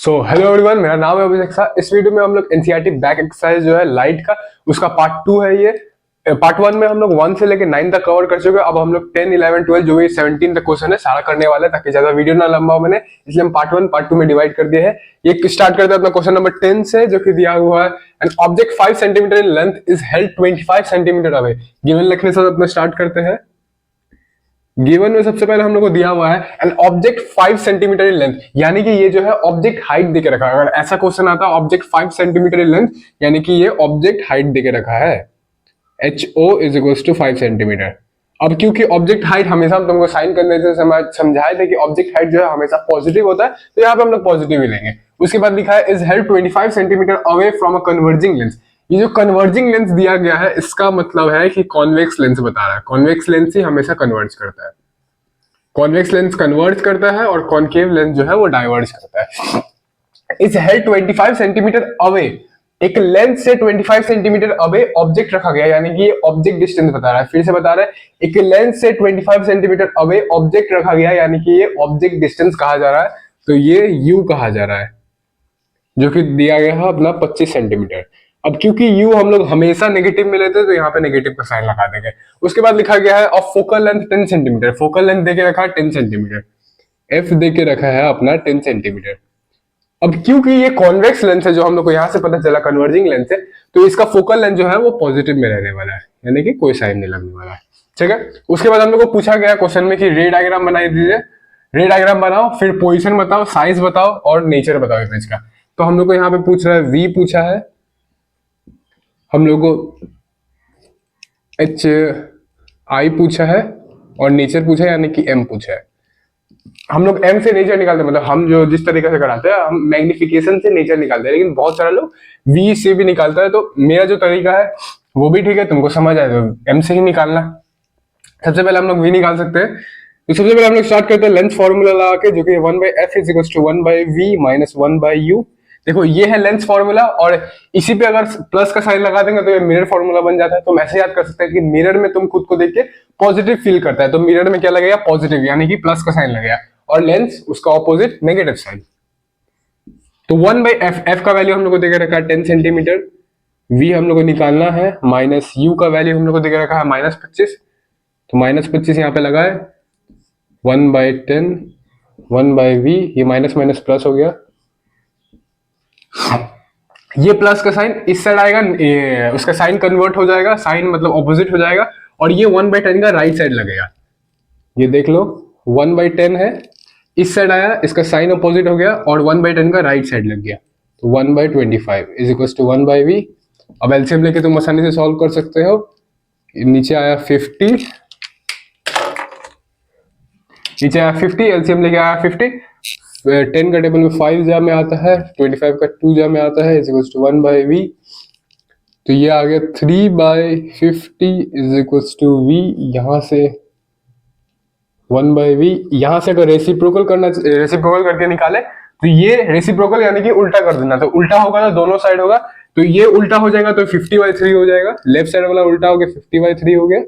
Hello everyone, मेरा नाम है अभिषेक शाह। इस वीडियो में हम लोग एनसीईआरटी बैक एक्सरसाइज जो है लाइट का, उसका पार्ट 2 है। ये पार्ट 1 में हम लोग 1 से लेकर 9 तक कवर कर चुके हैं। अब हम लोग 10, 11, 12 जो भी 17 तक क्वेश्चन है सारा करने वाले हैं, ताकि ज्यादा वीडियो ना लंबा हो मैंने, इसलिए हम पार्ट 1 पार्ट 2 में डिवाइड कर दिए हैं। ये स्टार्ट करते हैं अपना क्वेश्चन नंबर 10 से, जो कि दिया हुआ है an object 5 centimetre in length is held 25 centimetre away. Given लिखने से अपना स्टार्ट करते हैं। गिवन में सबसे पहले हम लोग को दिया हुआ है an object 5 centimetre in length, यानी कि ये जो है ऑब्जेक्ट हाइट देके रखा है। अगर ऐसा क्वेश्चन आता है ऑब्जेक्ट 5 सेंटीमीटर इन लेंथ, यानी कि ये ऑब्जेक्ट हाइट देके रखा है, HO is equal to 5 centimetre. अब क्योंकि ऑब्जेक्ट हाइट हमेशा हम तुमको साइन करने से समझाए थे कि ऑब्जेक्ट हाइट जो है हमेशा पॉजिटिव होता है, तो यहाँ पे हम लोग पॉजिटिव ही लेंगे। उसके बाद लिखा है is held 25 centimetre away from a converging lens. ये जो कन्वर्जिंग लेंस दिया गया है, इसका मतलब है कि कॉन्वेक्स लेंस बता रहा है। कॉन्वेक्स लेंस ही हमेशा कन्वर्ज करता है। कॉन्वेक्स लेंस कन्वर्ज करता है और कॉनकेव लेंस जो है वो डाइवर्ज करता है। इज हेल्ड 25 सेंटीमीटर अवे, एक लेंस से 25 सेंटीमीटर अवे ऑब्जेक्ट रखा गया, यानी कि ये ऑब्जेक्ट डिस्टेंस बता रहा है। फिर से बता रहा है, एक लेंस से 25 सेंटीमीटर अवे ऑब्जेक्ट रखा गया, यानी कि ये ऑब्जेक्ट डिस्टेंस कहा जा रहा है, तो ये यू कहा जा रहा है, जो कि दिया गया है अपना 25 सेंटीमीटर। अब क्योंकि यू हम लोग हमेशा नेगेटिव में लेते हैं, तो यहाँ पे नेगेटिव का साइन लगा देंगे। उसके बाद लिखा गया है of focal length 10 centimetre. Focal length देके रखा है 10 सेंटीमीटर, एफ देके रखा है अपना 10 सेंटीमीटर। अब क्योंकि ये कॉन्वेक्स लेंस है, जो हम लोग को यहाँ से पता चला कन्वर्जिंग लेंस है, तो इसका फोकल लेंथ जो है वो पॉजिटिव में रहने वाला है, यानी कि कोई साइन नहीं लगने वाला है। ठीक है। उसके बाद हम लोग को पूछा गया क्वेश्चन में कि रे डायग्राम बनाई दीजिए। रे डायग्राम बनाओ, फिर पोजीशन बताओ, साइज बताओ और नेचर बताओ इमेज का। तो हम लोग को यहाँ पे पूछ रहा है वी पूछा है, हम लोग को एच आई पूछा है और नेचर पूछा है, यानी कि एम पूछा है। हम लोग एम से नेचर निकालते हैं, मतलब हम जो जिस तरीके से कराते हैं हम मैग्निफिकेशन से नेचर निकालते हैं, लेकिन बहुत सारे लोग वी से भी निकालता है। तो मेरा जो तरीका है वो भी ठीक है, तुमको समझ आए तो एम से ही निकालना। सबसे पहले हम लोग वी निकाल सकते हैं। तो सबसे पहले हम लोग स्टार्ट करते हैं लेंथ फॉर्मूला लगा के, जो कि 1/f is equal to 1/v minus 1/u। देखो ये है लेंथ फॉर्मूला, और इसी पे अगर प्लस का साइन लगा देंगे तो ये मिरर फॉर्मूला बन जाता है। तो ऐसे याद कर सकते हैं कि मिरर में तुम खुद को देख के पॉजिटिव फील करता है, तो मिरर में क्या लगेगा, पॉजिटिव, यानी कि प्लस का साइन लगेगा, और लेंस उसका ऑपोजिट नेगेटिव साइन। तो 1/f, f का वैल्यू हम लोग को देके रखा है 10 सेंटीमीटर, v हम लोग को निकालना है, माइनस u का वैल्यू हम लोग को देके रखा है -25। तो -25 यहाँ पे लगा है, 1/10 1/v, ये माइनस माइनस प्लस हो गया। ये प्लस का साइन इस साइड आएगा, उसका साइन कन्वर्ट हो जाएगा, साइन मतलब ऑपोजिट हो जाएगा, और ये 1/10 का राइट साइड लगेगा। ये देख लो 1/10 है, इस साइड आया, इसका साइन अपोजिट हो गया और 1/10 का राइट साइड लग गया। तो 1/25 इज इक्वल टू 1/v। अब एलसीएम लेके तुम आसानी से सॉल्व कर सकते हो। नीचे आया 50, नीचे आया 50, एलसीएम लेके आया 50। 10 का टेबल में 5 जा में आता है, 25 का 2 जा में आता है, इज इक्वल टू 1/v। तो ये आ गया 3/50 इज इक्वल टू v। यहाँ से 1/v, यहाँ से अगर रेसिप्रोकल करना, रेसिप्रोकल करके निकाले तो ये रेसिप्रोकल यानी कि उल्टा कर देना। तो उल्टा होगा तो दोनों साइड होगा, तो ये उल्टा हो जाएगा तो 50/3 हो जाएगा। लेफ्ट साइड वाला उल्टा होके 50/3 हो गया,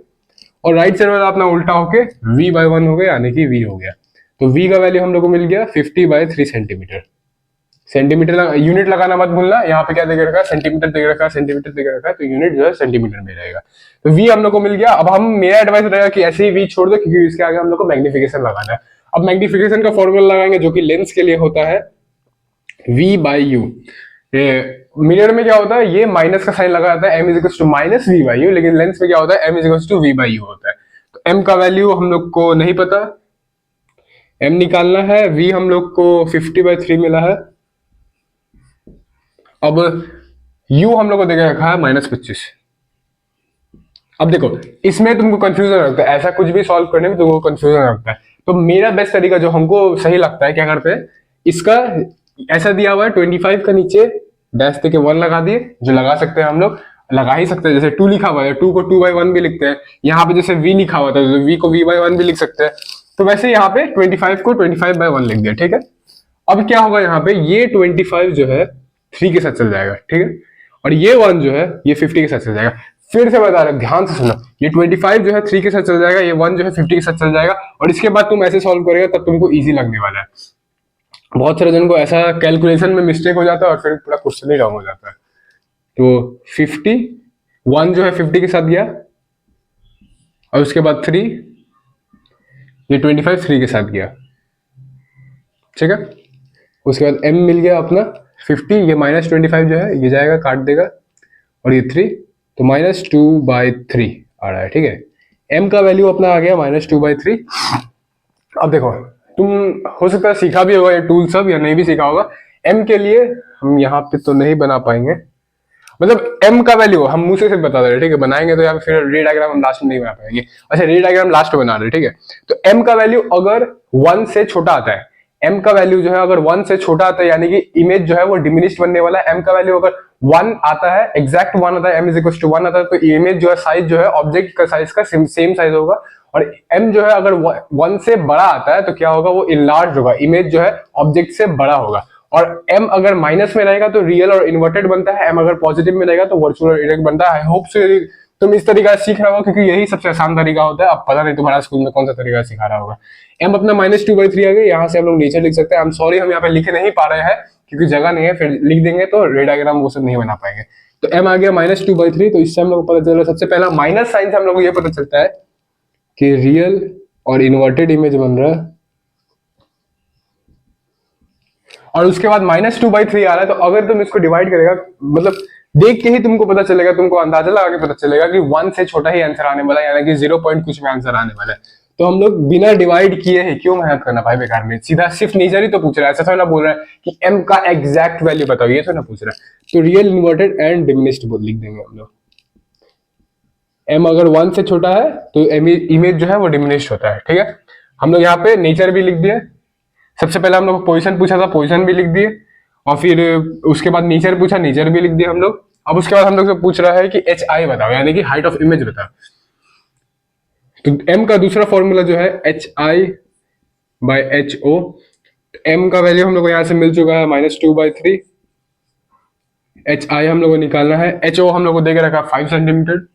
और राइट साइड वाला अपना उल्टा होके v/1 हो गया, यानी कि v हो गया। तो v का वैल्यू हम लोग को मिल गया 50/3 सेंटीमीटर। सेंटीमीटर यूनिट लगाना मत भूलना, यहाँ पे क्या देके रखा है, सेंटीमीटर देके रखा है, सेंटीमीटर देके रखा है, तो यूनिट जो है सेंटीमीटर में रहेगा। तो v हम लोग को मिल गया। अब हम, मेरा एडवाइस रहेगा कि ऐसे ही v छोड़ दो, क्योंकि इसके आगे हम लोग को मैग्निफिकेशन लगाना है। अब मैग्निफिकेशन का फॉर्मूला लगाएंगे, जो कि लेंस के लिए होता है v/u। मिरर में क्या होता है, ये माइनस का साइन लगा जाता है, m is equal to minus v/u, लेकिन लेंस में क्या होता है, m is equal to v/u होता है। तो m का वैल्यू हम लोग को नहीं पता, m निकालना है। v हम लोग को 50/3 मिला है। अब u हम लोग को देके रखा है -25। अब देखो इसमें तुमको कंफ्यूजन रखता है, ऐसा कुछ भी सॉल्व करने में तुमको कंफ्यूजन रखता है। तो मेरा बेस्ट तरीका जो हमको सही लगता है, क्या करते हैं, इसका ऐसा दिया हुआ है 25 का नीचे डैश देके 1 लगा दिए, जो लगा सकते हैं हम लोग, लगा ही सकते हैं। जैसे 2 लिखा हुआ है, 2 को 2/1 भी लिखते हैं। यहाँ पे जैसे v लिखा हुआ था, तो v को v/1 भी लिख सकते हैं। तो वैसे यहाँ पे 25 को 25/1 लिख दिया। ठीक है। अब क्या होगा, यहाँ पे ये 25 जो है 3 के साथ चल जाएगा, ठीक है, और ये 1 जो है ये 50 के साथ चल जाएगा। फिर से बता रहे, ध्यान से सुनो, ये 25 जो है 3 के साथ चल जाएगा, ये 1 जो है 50 के साथ चल जाएगा, और इसके बाद तुम ऐसे सॉल्व करेगा तब तुमको इजी लगने वाला है। बहुत सारे जन को ऐसा कैलकुलेशन में मिस्टेक हो जाता है और फिर पूरा क्वेश्चन ही रॉन्ग हो जाता है। तो 50 1 जो है 50 के साथ गया, और उसके बाद 3, ये 25 3 के साथ गया, ठीक है। उसके बाद m मिल गया अपना 50, ये -25 जो है ये जाएगा काट देगा, और ये 3, तो -2/3 आ रहा है, ठीक है। m का वैल्यू अपना आ गया -2/3। अब देखो, तुम हो सकता है सीखा भी होगा ये टूल सब, या नहीं भी सीखा होगा। m के लिए हम यहाँ पे तो नहीं बना पाएंगे, मतलब m का वैल्यू हम मुंह से सिर्फ बता दे रहे, ठीक है। बनाएंगे तो या फिर रे डायग्राम हम लास्ट में नहीं बना पाएंगे। अच्छा, रे डायग्राम लास्ट में बना रहे, ठीक है। तो m का वैल्यू अगर 1 से छोटा आता है, m का वैल्यू जो है अगर 1 से छोटा आता है, यानी कि इमेज जो है वो डिमिनिश्ड बनने वाला है। m का वैल्यू अगर 1 आता है, एग्जैक्ट 1 आता है, m इज इक्वल टू 1 आता है, तो इमेज जो है साइज जो है ऑब्जेक्ट का साइज का सेम साइज होगा। और m जो है अगर 1 से बड़ा आता है तो क्या होगा, वो इनलार्ज होगा, इमेज जो है ऑब्जेक्ट से बड़ा होगा। और m अगर माइनस में रहेगा तो रियल और इन्वर्टेड बनता है, m अगर पॉजिटिव में रहेगा तो वर्चुअल और इरेक्ट बनता है। आई होप सो तुम इस तरीका से सीख रहे हो, क्योंकि यही सबसे आसान तरीका होता है। अब पता नहीं तुम्हारा स्कूल में कौन सा तरीका सिखा रहा होगा। m अपना -2/3 आ गया, यहाँ से हम लोग नीचे लिख सकते हैं। आई एम सॉरी, हम यहाँ पे लिख नहीं पा रहे हैं क्योंकि जगह नहीं है, फिर लिख देंगे तो रे डायग्राम वो सब नहीं बना पाएंगे। तो m आ गया -2/3। तो इससे हम लोग को पता चला, सबसे पहला माइनस साइन से हम लोग को ये पता चलता है कि रियल और इन्वर्टेड इमेज बन रहा है, और उसके बाद -2/3 आ रहा है। तो अगर तुम इसको डिवाइड करेगा, मतलब देख के ही तुमको पता चलेगा, तुमको अंदाजा लगा के पता चलेगा कि 1 से छोटा ही आंसर आने वाला है, यानी कि 0 पॉइंट कुछ में आंसर आने वाला है। तो हम लोग बिना डिवाइड किए ही क्यों मेहनत करना भाई बेकार में, सीधा सिर्फ नेचर ही तो पूछ रहा है। ऐसा थोड़ा ना बोल रहा है कि m का एग्जैक्ट वैल्यू बताओ, ये तो ना पूछ रहा है। तो रियल, इन्वर्टेड एंड डिमिनिश्ड लिख देंगे हम लोग। m अगर 1 से छोटा है तो इमेज जो है वो डिमिनिश्ड होता है, ठीक है। हम लोग यहाँ पे नेचर भी लिख दिए। सबसे पहले हम लोग पोजीशन पूछा था, पोजीशन भी लिख दिए, और फिर उसके बाद नेचर पूछा, नेचर भी लिख दिया हम लोग। अब उसके बाद हम लोग से पूछ रहा है कि एच आई बताओ, यानी कि हाइट ऑफ इमेज बताओ। तो एम का दूसरा फॉर्मूला जो है HI/HO। एम का वैल्यू हम लोग को यहाँ से मिल चुका है -2/3। HI हम लोग को निकालना है, HO हम लोग को देके रखा 5 सेंटीमीटर।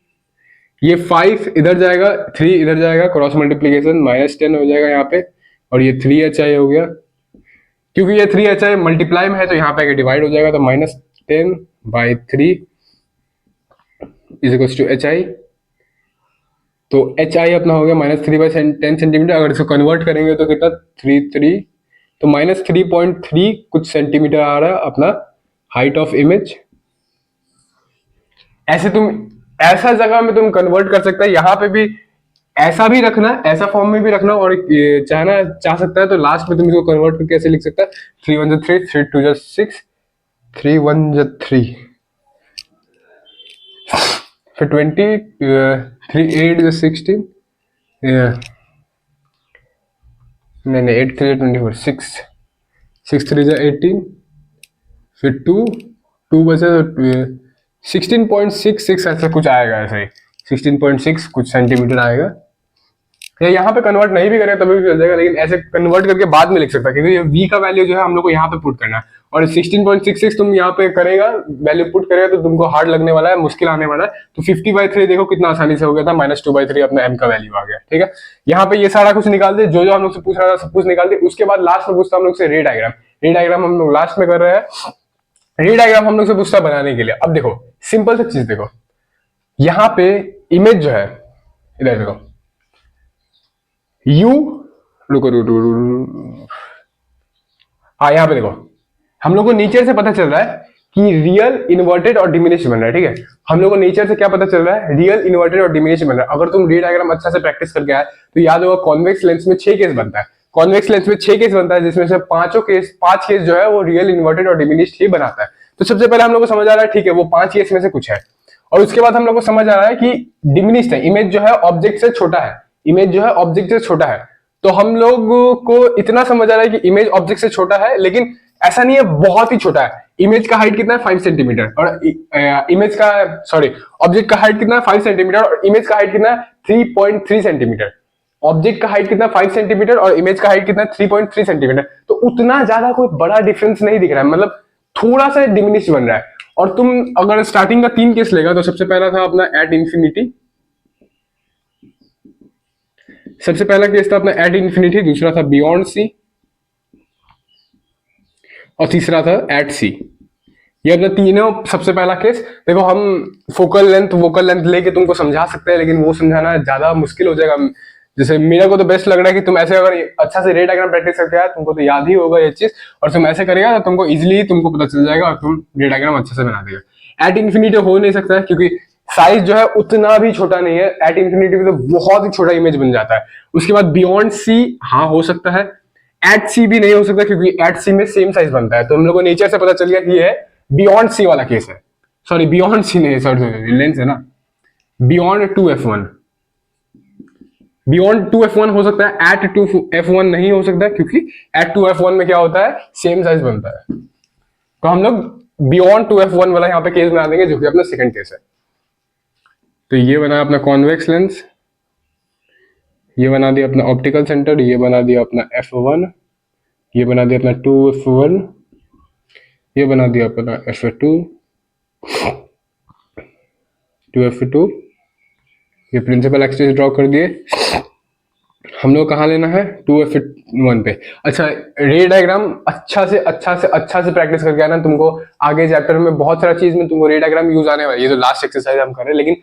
ये 5 इधर जाएगा, 3 इधर जाएगा, क्रॉस मल्टीप्लीकेशन -10 हो जाएगा यहाँ पे, और ये 3HI हो गया। क्योंकि ये 3HI मल्टीप्लाई में है तो यहाँ पे आगे डिवाइड हो जाएगा, तो -10/3 इज इक्वल टू HI। तो HI अपना हो गया -3/10 सेंटीमीटर। अगर इसको कन्वर्ट करेंगे तो कितना, 3 तो -3.3 कुछ सेंटीमीटर आ रहा है अपना हाइट ऑफ इमेज। ऐसे तुम ऐसा जगह में तुम कन्वर्ट कर सकते हैं, यहाँ पे भी ऐसा भी रखना, ऐसा फॉर्म में भी रखना, और चाह सकता है तो लास्ट में तुम इसको कन्वर्ट करके ऐसे लिख सकता है, 3 1 3 3 2 6 3 1 3, फिर 20 3 8 16, नहीं 8 3 24, 6 6 3 18, फिर 2 बचे तो 16.66 ऐसा कुछ आएगा, ऐसे ही 16.6 कुछ सेंटीमीटर आएगा। या यहाँ पे कन्वर्ट नहीं भी करें तभी भी चल जाएगा, लेकिन ऐसे कन्वर्ट करके बाद में लिख सकता है, क्योंकि ये v का वैल्यू जो है हम लोग को यहाँ पे पुट करना है, और 16.66 तुम यहाँ पे करेगा, वैल्यू पुट करेगा तो तुमको हार्ड लगने वाला है, मुश्किल आने वाला है। तो 50/3 देखो कितना आसानी से हो गया था, -2/3 अपना m का वैल्यू आ गया, ठीक है। यहाँ पे ये सारा कुछ निकाल दे, जो जो हम लोग से पूछ रहा था सब कुछ निकाल दे। उसके बाद लास्ट में पूछता हम लोग से रे डायग्राम। रे डायग्राम हम लोग लास्ट में कर रहे हैं। रे डायग्राम हम लोग से पूछता बनाने के लिए। अब देखो सिंपल सा चीज देखो, यहाँ पे इमेज जो है, इधर देखो यू, रुको हाँ यहाँ पे देखो, हम लोग को नेचर से पता चल रहा है कि रियल, इन्वर्टेड और डिमिनिश बन रहा है, ठीक है। हम लोग को नेचर से क्या पता चल रहा है, रियल, इन्वर्टेड और डिमिनिश बन रहा है। अगर तुम रे डायग्राम अच्छा से प्रैक्टिस करके आए तो याद होगा कॉन्वेक्स लेंस में 6 केस बनता है। कॉन्वेक्स लेंस में 6 केस बनता है, जिसमें से 5 केस जो है वो रियल, इन्वर्टेड और डिमिनिश ही बनाता है। तो सबसे पहले हम लोग को समझ आ रहा है, ठीक है, वो 5 केस में से कुछ है। और उसके बाद हम लोग को समझ आ रहा है कि डिमिनिश्ड है, इमेज जो है ऑब्जेक्ट से छोटा है, इमेज जो है ऑब्जेक्ट से छोटा है। तो हम लोग को इतना समझ आ रहा है कि इमेज ऑब्जेक्ट से छोटा है, लेकिन ऐसा नहीं है बहुत ही छोटा है। इमेज का हाइट कितना है, 5 सेंटीमीटर, और इमेज का सॉरी ऑब्जेक्ट का हाइट कितना है, 5 सेंटीमीटर, और इमेज का हाइट कितना है, 3.3 सेंटीमीटर। ऑब्जेक्ट का हाइट कितना, 5 सेंटीमीटर, और इमेज का हाइट कितना, 3.3 सेंटीमीटर। तो उतना ज्यादा कोई बड़ा डिफरेंस नहीं दिख रहा है, मतलब थोड़ा सा डिमिनिश बन रहा है। और तुम अगर स्टार्टिंग का 3 केस लेगा तो सबसे पहला था अपना एट इंफिनिटी, सबसे पहला केस था अपना एट इंफिनिटी, दूसरा था बियॉन्ड सी, और तीसरा था एट सी। ये अपना तीनों सबसे पहला केस। देखो हम फोकल लेंथ लेके तुमको समझा सकते हैं, लेकिन वो समझाना ज्यादा मुश्किल हो जाएगा। जैसे मेरे को तो बेस्ट लग रहा है कि तुम ऐसे अगर अच्छा से रे डायग्राम प्रैक्टिस करके आया, तुमको तो याद ही होगा ये चीज, और तुम ऐसे करेगा तो तुमको इजिली तुमको पता चल जाएगा और तुम रे डायग्राम अच्छे से बना देगा। एट इन्फिनिटी हो नहीं सकता है, क्योंकि साइज जो है उतना भी छोटा नहीं है। एट इन्फिनिटी में तो बहुत ही छोटा इमेज बन जाता है। उसके बाद बियॉन्ड सी हाँ हो सकता है, एट सी भी नहीं हो सकता, क्योंकि एट सी में सेम साइज बनता है। तो हम लोग को नेचर से पता चल गया कि ये है बियॉन्ड सी वाला केस है। सॉरी बियॉन्ड सी नहीं, सॉरी लेंस है ना, बियॉन्ड 2f1। बियॉन्ड 2f1 हो सकता है, एट 2f1 नहीं हो सकता, क्योंकि एट 2f1 में क्या होता है, सेम साइज बनता है। तो हम लोग बियॉन्ड 2f1 वाला यहाँ पे केस बना देंगे, जो कि अपना सेकंड केस है। तो ये बना अपना कॉन्वेक्स लेंस, ये बना दिया अपना ऑप्टिकल सेंटर, ये बना दिया अपना f1, ये बना दिया अपना 2f1, ये बना दिया अपना f2, 2f2, ये प्रिंसिपल एक्सिस ड्रॉ कर दिए। हम लोग कहाँ लेना है, 2f1 पे। अच्छा, रे डायग्राम अच्छा से प्रैक्टिस करके आना, तुमको आगे चैप्टर में बहुत सारा चीज में तुमको रे डायग्राम यूज आने वाला है। ये तो लास्ट एक्सरसाइज हम कर रहे हैं, लेकिन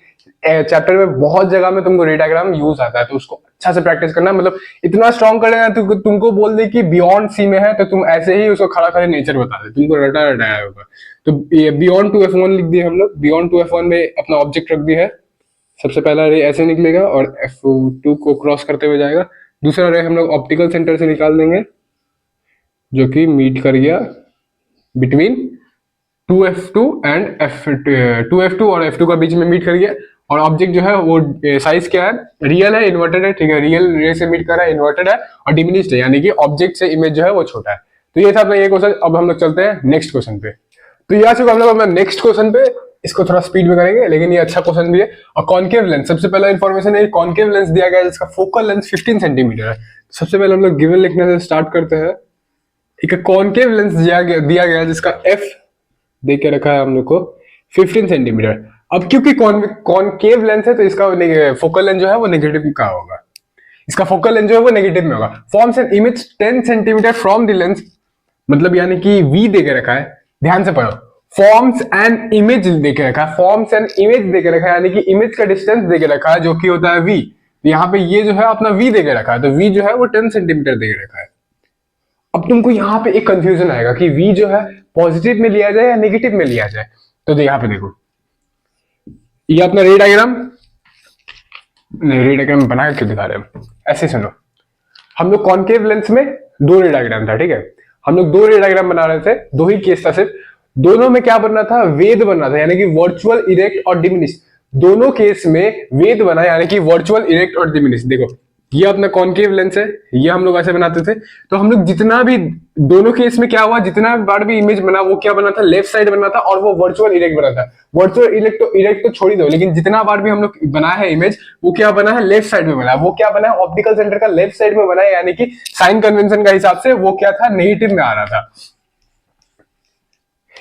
चैप्टर में बहुत जगह में तुमको रे डायग्राम यूज आता है, तो उसको अच्छा से प्रैक्टिस करना। मतलब इतना स्ट्रॉन्ग कर लेना, तुमको बोल दे कि बियॉन्ड सी में है, तो तुम ऐसे ही उसको खड़ा खड़े नेचर बता दे, तुमको रटा रटाया होगा। तो ये बियॉन्ड 2f1 लिख दिए हम लोग। बियॉन्ड 2f1 में अपना ऑब्जेक्ट रख दिया है। सबसे पहला रे ऐसे निकलेगा और f2 को क्रॉस करते हुए जाएगा। दूसरा रे हम लोग ऑप्टिकल सेंटर से निकाल देंगे, जो कि मीट कर गया बिटवीन 2f2 एंड 2f2 और f2 का बीच में मीट कर गया। और ऑब्जेक्ट जो है वो साइज क्या है, रियल है इन्वर्टेड है, ठीक है, रियल रे से मीट कर रहा है, इन्वर्टेड है और डिमिनिश्ड है, यानी कि ऑब्जेक्ट से इमेज जो है वो छोटा है। तो ये था अपना ये क्वेश्चन। अब हम लोग चलते हैं नेक्स्ट क्वेश्चन पे। तो ये आ चुका हम लोग अपना नेक्स्ट क्वेश्चन पे। इसको थोड़ा स्पीड में करेंगे, लेकिन ये अच्छा क्वेश्चन भी है। और कॉन्केव लेंस, सबसे पहला इन्फॉर्मेशन है, कॉन्केव लेंस दिया गया है जिसका फोकल लेंस 15 सेंटीमीटर है। सबसे पहले हम लोग गिवन लिखने से स्टार्ट करते हैं। एक कॉन्केव लेंस दिया गया जिसका एफ दे के रखा है हम लोग को 15 सेंटीमीटर। अब क्योंकि कॉन्केव लेंस है, तो इसका फोकल लेंथ जो है वो नेगेटिव का होगा। इसका फोकल लेंथ जो है वो नेगेटिव में होगा। Forms an image 10 centimetre from the lens, मतलब यानी कि वी दे के रखा है, ध्यान से पढ़ो। फॉर्म्स एंड इमेज दे के रखा है, फॉर्म्स एंड इमेज दे के रखा है, यानी कि इमेज का डिस्टेंस दे के रखा है, जो कि होता है वी। यहाँ पे ये जो है अपना वी दे के रखा है, तो वी जो है वो 10 सेंटीमीटर दे के रखा है। अब तुमको यहाँ पे एक कंफ्यूजन आएगा कि वी जो है पॉजिटिव में लिया जाए या नेगेटिव में लिया जाए। तो यहाँ पे देखो, ये अपना रे डायग्राम, नहीं रे डायग्राम बना के क्यों दिखा रहे हैं, ऐसे सुनो। हम लोग कॉन्केव लेंस में दो रे डायग्राम था, ठीक है, हम लोग दो रे डायग्राम बना रहे थे, दो ही केस था सिर्फ। दोनों में क्या बनना था, वेद बनना था, यानी कि वर्चुअल, इरेक्ट और डिमिनिश। दोनों केस में वेद बना, यानी कि वर्चुअल, इरेक्ट और डिमिनिश। देखो ये अपना कॉन्केव लेंस है, ये हम लोग ऐसे बनाते थे। तो हम लोग जितना भी, दोनों केस में क्या हुआ, जितना बार भी इमेज बना वो क्या बना था, लेफ्ट साइड बना था, और वो वर्चुअल इरेक्ट बना था। वर्चुअल इरेक्ट तो छोड़ ही दो, लेकिन जितना बार भी हम लोग बनाया है इमेज, वो क्या बना है, लेफ्ट साइड में बना है। वो क्या बना है, ऑप्टिकल सेंटर का लेफ्ट साइड में बना है, यानी कि साइन कन्वेंशन का हिसाब से वो क्या था, नेगेटिव में आ रहा था।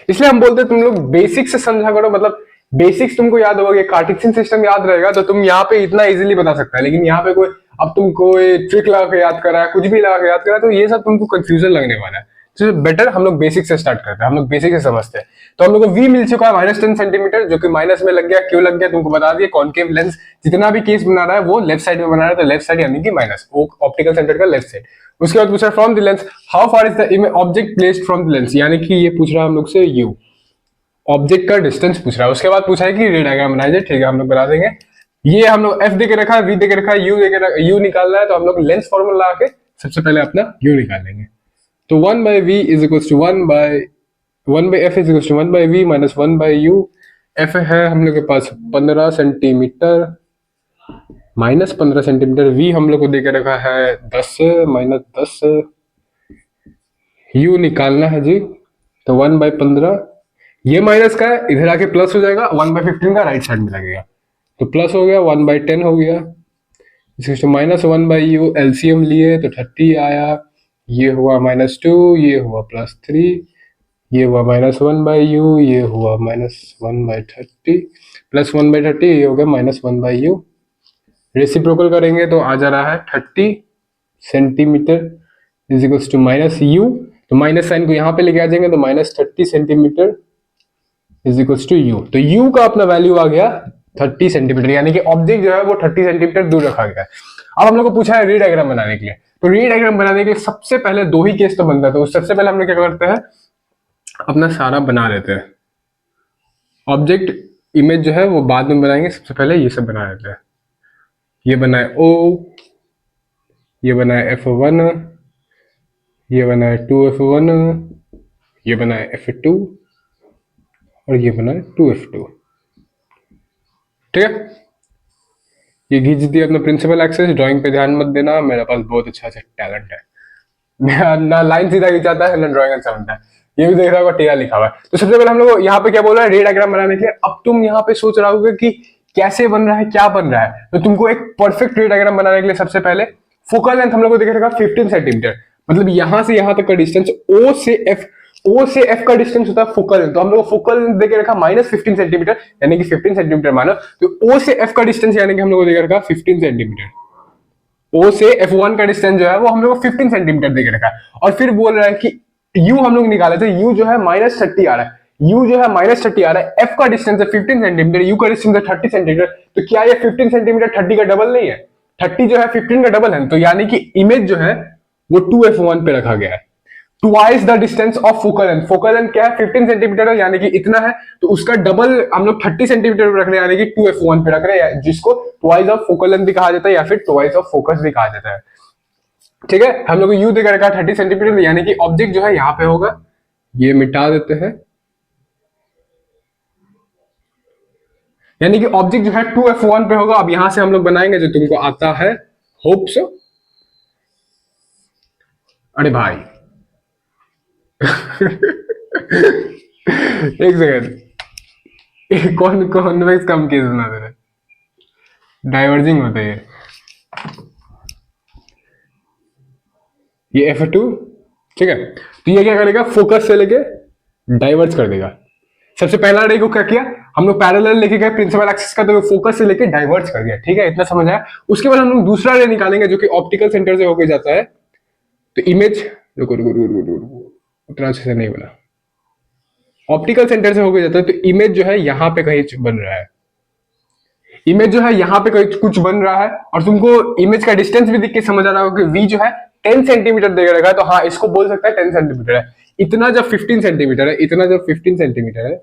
इसलिए हम बोलते तुम लोग बेसिक्स से समझा करो, मतलब बेसिक्स तुमको याद होगा, कार्टेशियन सिस्टम याद रहेगा, तो तुम यहाँ पे इतना इजीली बता सकता है। लेकिन यहाँ पे कोई, अब तुम कोई ट्रिक लगा के याद कर रहा है, कुछ भी लगा के याद कर रहा है, तो ये सब तुमको कंफ्यूजन लगने वाला है। तो बेटर हम लोग बेसिक से स्टार्ट करते हैं, हम लोग बेसिक से समझते हैं। तो हम लोग को वी मिल चुका है -10 सेंटीमीटर, जो कि माइनस में लग गया, क्यों लग गया तुमको बता दिया। कॉन्केव लेंस जितना भी केस बना रहा है वो लेफ्ट साइड में बना रहा है, तो लेफ्ट साइड यानी कि माइनस, वो ऑप्टिकल सेंटर का लेफ्ट साइड। उसके बाद पूछा from the lens how far is the object placed from the lens, यानी कि ये पूछ रहा है हम लोग से यू, ऑब्जेक्ट का डिस्टेंस पूछ रहा है। उसके बाद पूछा है कि रे डायग्राम बनाया जाए, ठीक है, हम लोग बना देंगे। ये हम लोग एफ दे के रखा है, वी दे के रखा है, यू निकालना है, तो हम लोग लेंस फॉर्मूला लगा के सबसे पहले अपना यू निकालेंगे। तो 1/v is equals to 1/f is equals to 1/v minus 1/u। F है हम लोग के पास 15 सेंटीमीटर, माइनस 15 सेंटीमीटर। वी हम लोग को दे के रखा है 10 माइनस 10। यू निकालना है जी, तो 1/15, ये माइनस का है, इधर आके प्लस हो जाएगा, 1/15 का राइट साइड में लगेगा, तो प्लस हो गया, 1/10 हो गया। माइनस 1/u एलसीएम लिए तो 30 आया, ये हुआ -2, ये हुआ +3, ये हुआ -1/u, ये हुआ -1/30, +1/30, ये हो गया -1/u। रेसिप्रोकल करेंगे तो आ जा रहा है 30 centimetre is equals to -u। तो माइनस साइन को यहाँ पे लेके आ जाएंगे, तो -30 centimetre is equals to u. तो यू का अपना वैल्यू आ गया 30 सेंटीमीटर, यानी कि ऑब्जेक्ट जो है वो 30 सेंटीमीटर दूर रखा गया है। अब हम लोग को पूछा है री डायग्राम बनाने के लिए, तो री डायग्राम बनाने के लिए सबसे पहले दो ही केस तो बनता है, तो सबसे पहले हम लोग क्या करते हैं, अपना सारा बना लेते हैं। ऑब्जेक्ट इमेज जो है वो बाद में बनाएंगे, सबसे पहले ये सब बना लेते हैं। ये बनाए O, ये बनाए F1, ये बनाए 2F1, ये बनाए F2 और ये बनाए 2F2। ठीक है, ये खींच दिया अपना प्रिंसिपल एक्सेस। ड्राइंग पे ध्यान मत देना, मेरे पास बहुत अच्छा टैलेंट है, मैं ना लाइन सीधा खींचाता है ना ड्राइंग अच्छा बनता है। ये भी देख रहा होगा टेरा लिखा हुआ है। तो सबसे पहले हम लोग यहाँ पे क्या बोल रहा है, रे डायग्राम बनाने के लिए। अब तुम यहाँ पे सोच रहा होगा कि कैसे बन रहा है, क्या बन रहा है, तो तुमको एक परफेक्ट रे डायग्राम बनाने के लिए सबसे पहले फोकल लेंथ हम लोग को देख रखा 15 सेंटीमीटर, मतलब यहां से यहां तक का डिस्टेंस ओ से एफ का डिस्टेंस होता है फोकल लेंथ। तो हम लोग को फोकल लेंथ देके रखा -15 सेंटीमीटर, यानी कि 15 सेंटीमीटर मानो। तो ओ से एफ का डिस्टेंस यानी कि हम लोग को देके रखा 15 सेंटीमीटर। ओ से F1 का डिस्टेंस जो है वो हम लोग को 15 सेंटीमीटर देके रखा है। और फिर बोल रहा है कि U हम लोग निकाले थे, U जो है -30 आ रहा है, U जो है -30 आ रहा है, F का डिस्टेंस है 15 सेंटीमीटर, U का डिस्टेंस है 30 सेंटीमीटर। तो क्या ये 15 सेंटीमीटर 30 का डबल नहीं है? 30 जो है 15 का डबल है, तो यानी कि इमेज जो है वो 2F1 पे रखा गया है। Twice the distance of focal length. Focal length क्या है? 15 सेंटीमीटर है, यानी कि इतना है, तो उसका डबल हम लोग 30 सेंटीमीटर पे रख रहे हैं, यानी कि 2F1 पे रख रहे हैं, जिसको ट्वाइस ऑफ फोकल लेंथ भी कहा जाता है या फिर ट्वाइस ऑफ फोकस भी कहा जाता है। ठीक है, हम लोग को यू देकर रखा 30 सेंटीमीटर, यानी कि ऑब्जेक्ट जो है यहाँ पे होगा, ये मिटा देते हैं, यानी कि ऑब्जेक्ट जो है 2F1 पे होगा। अब यहां से हम लोग बनाएंगे जो तुमको आता है, होप सो। अरे भाई एक सेकंड, कौन कॉन्वेक्स कम केस बना दे रहे, डाइवर्जिंग होता है ये F2। ठीक है, तो ये क्या करेगा, फोकस से लेके डाइवर्ज कर देगा। सबसे पहला रे को क्या किया, हम लोग पैरेलल लेके गए प्रिंसिपल एक्सिस का, तो फोकस से लेके डाइवर्ज कर दिया। ठीक है, इतना समझ आया। उसके बाद हम लोग दूसरा रे निकालेंगे जो कि ऑप्टिकल सेंटर से होकर जाता है। तो इमेज, रुको रुको रुको रुको रुको, उतना अच्छे से नहीं बना, ऑप्टिकल सेंटर से होकर जाता है। तो इमेज जो है यहाँ पे कहीं बन रहा है, इमेज जो है यहाँ पे कहीं कुछ बन रहा है, और तुमको इमेज का डिस्टेंस भी दिख के समझ आ रहा होगा कि V जो है 10 सेंटीमीटर दे रखा है, तो हाँ इसको बोल सकता है 10 सेंटीमीटर है। इतना जब 15 सेंटीमीटर है, इतना जब 15 सेंटीमीटर है,